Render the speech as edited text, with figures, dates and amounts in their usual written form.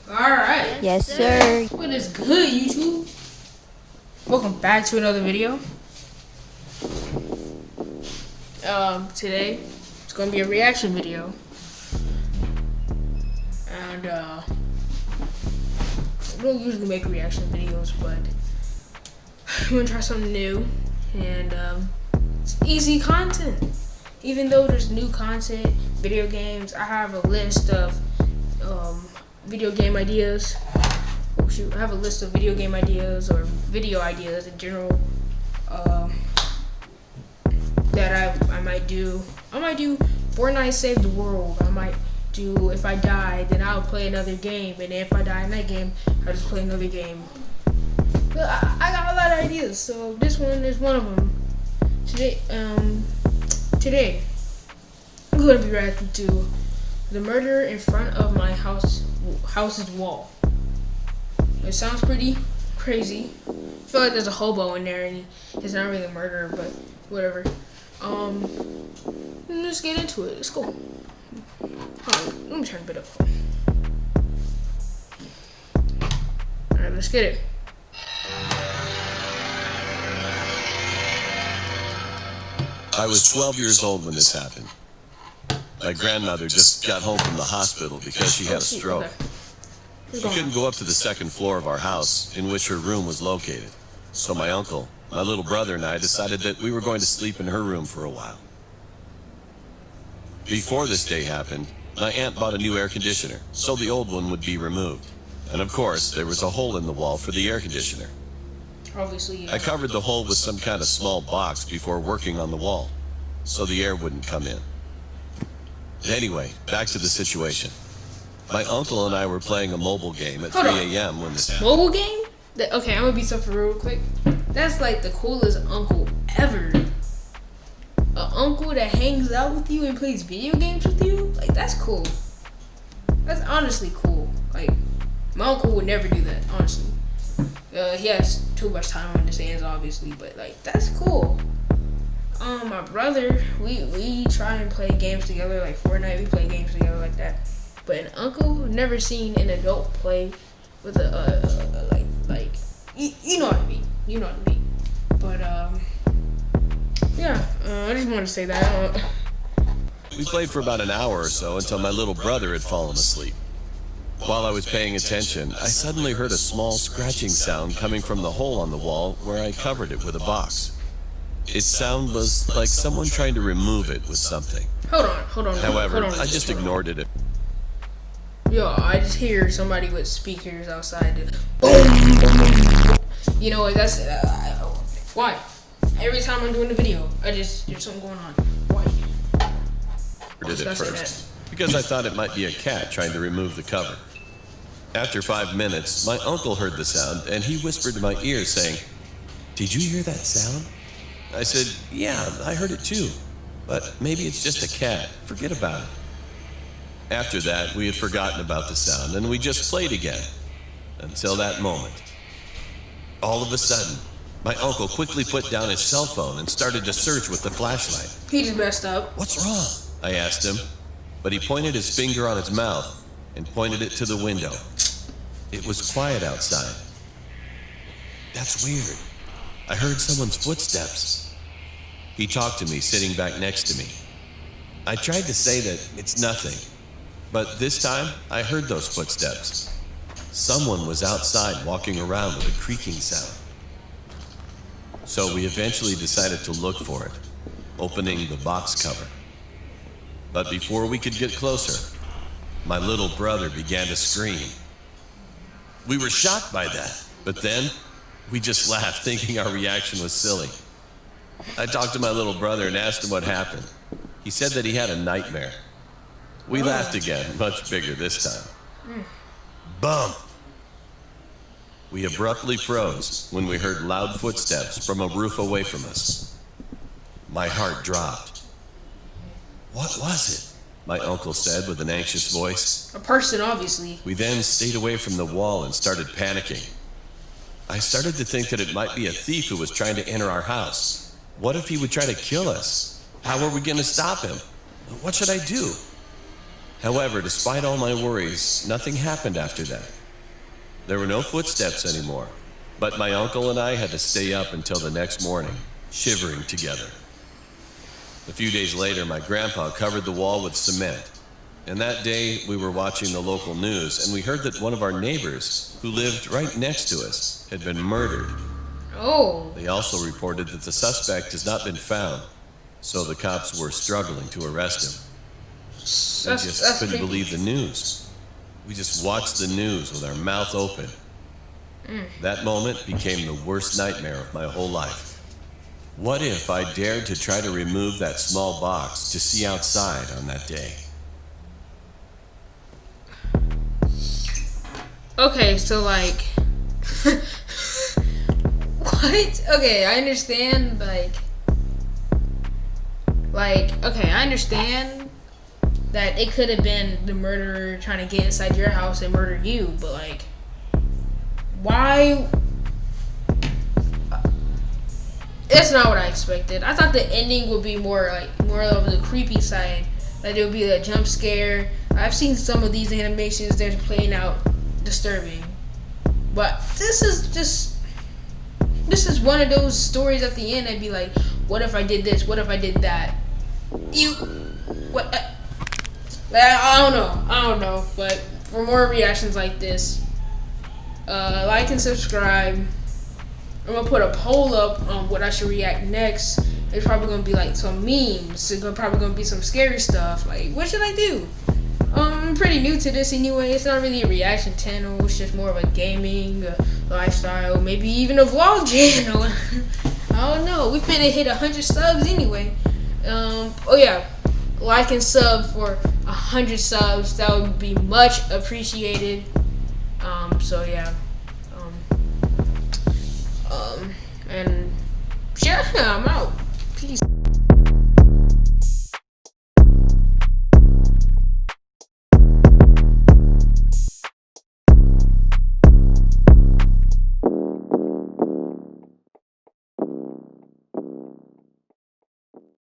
Alright. Yes, sir. What is good, YouTube? Welcome back to another video. Today it's gonna be a reaction video. And I don't usually make reaction videos, but I'm gonna try something new. And it's easy content. Even though there's new content, video games, I have a list of video game ideas. Oh shoot, I have a list of video game ideas or video ideas in general that I might do. I might do Fortnite Save the World. I might do if I die, then I'll play another game, and if I die in that game, I'll just play another game. But I got a lot of ideas, so this one is one of them. Today I'm going to be reacting to the murder in front of my house's wall. It sounds pretty crazy. I feel like there's a hobo in there, and he's not really a murderer, but whatever. Let's get into it. Let's go. Hold on, let me turn a bit up. Alright, let's get it. I was 12 years old when this happened. My grandmother just got home from the hospital because she had a stroke. She couldn't go up to the second floor of our house, in which her room was located. So my uncle, my little brother, and I decided that we were going to sleep in her room for a while. Before this day happened, my aunt bought a new air conditioner, so the old one would be removed. And of course, there was a hole in the wall for the air conditioner. Obviously, I covered the hole with some kind of small box before working on the wall, so the air wouldn't come in. Anyway, back to the situation. My uncle and I were playing a mobile game at 3 a.m. when this happened. Mobile game? Okay, I'm gonna be something real quick. That's like the coolest uncle ever. An uncle that hangs out with you and plays video games with you? Like, that's cool. That's honestly cool. Like, my uncle would never do that, honestly. He has too much time on his hands, obviously, but like, that's cool. My brother, we try and play games together, like Fortnite. We play games together like that. But an uncle, never seen an adult play with you know what I mean. You know what I mean. But yeah, I just want to say that. We played for about an hour or so until my little brother had fallen asleep. While I was paying attention, I suddenly heard a small scratching sound coming from the hole on the wall where I covered it with a box. Its sound was like someone trying to remove it with something. Hold on. However, I just ignored it. Yo, I just hear somebody with speakers outside. Boom. You know what? That's why. Every time I'm doing the video, there's something going on. Why? Did it first because I thought it might be a cat trying to remove the cover. After 5 minutes, my uncle heard the sound and he whispered in my ear saying, "Did you hear that sound?" I said, "Yeah, I heard it too, but maybe it's just a cat. Forget about it." After that, we had forgotten about the sound and we just played again. Until that moment. All of a sudden, my uncle quickly put down his cell phone and started to search with the flashlight. He just messed up. "What's wrong?" I asked him, but he pointed his finger on his mouth and pointed it to the window. It was quiet outside. "That's weird. I heard someone's footsteps." He talked to me sitting back next to me. I tried to say that it's nothing, but this time I heard those footsteps. Someone was outside walking around with a creaking sound. So we eventually decided to look for it, opening the box cover. But before we could get closer, my little brother began to scream. We were shocked by that, but then we just laughed, thinking our reaction was silly. I talked to my little brother and asked him what happened. He said that he had a nightmare. We laughed again, much bigger this time. Bump! We abruptly froze when we heard loud footsteps from a roof away from us. My heart dropped. "What was it?" my uncle said with an anxious voice. A person, obviously. We then stayed away from the wall and started panicking. I started to think that it might be a thief who was trying to enter our house. What if he would try to kill us? How were we going to stop him? What should I do? However, despite all my worries, nothing happened after that. There were no footsteps anymore, but my uncle and I had to stay up until the next morning, shivering together. A few days later, my grandpa covered the wall with cement. And that day, we were watching the local news, and we heard that one of our neighbors, who lived right next to us, had been murdered. Oh. They also reported that the suspect has not been found, so the cops were struggling to arrest him. We just couldn't believe the news. We just watched the news with our mouth open. That moment became the worst nightmare of my whole life. What if I dared to try to remove that small box to see outside on that day? Okay, so like, what? Okay, I understand, okay, I understand that it could have been the murderer trying to get inside your house and murder you, but like, why? That's not what I expected. I thought the ending would be more of the creepy side. Like there would be a jump scare. I've seen some of these animations; they're playing out disturbing. But this is one of those stories at the end. I'd be like, what if I did this? What if I did that? I don't know. But for more reactions like this, like and subscribe. I'm gonna put a poll up on what I should react next. It's probably gonna be like some memes. It's probably gonna be some scary stuff. Like, what should I do? I'm pretty new to this anyway. It's not really a reaction channel. It's just more of a gaming lifestyle, maybe even a vlog channel. I don't know. We've been to hit 100 subs anyway. Oh yeah, like and sub for 100 subs. That would be much appreciated. So yeah. And yeah, I'm not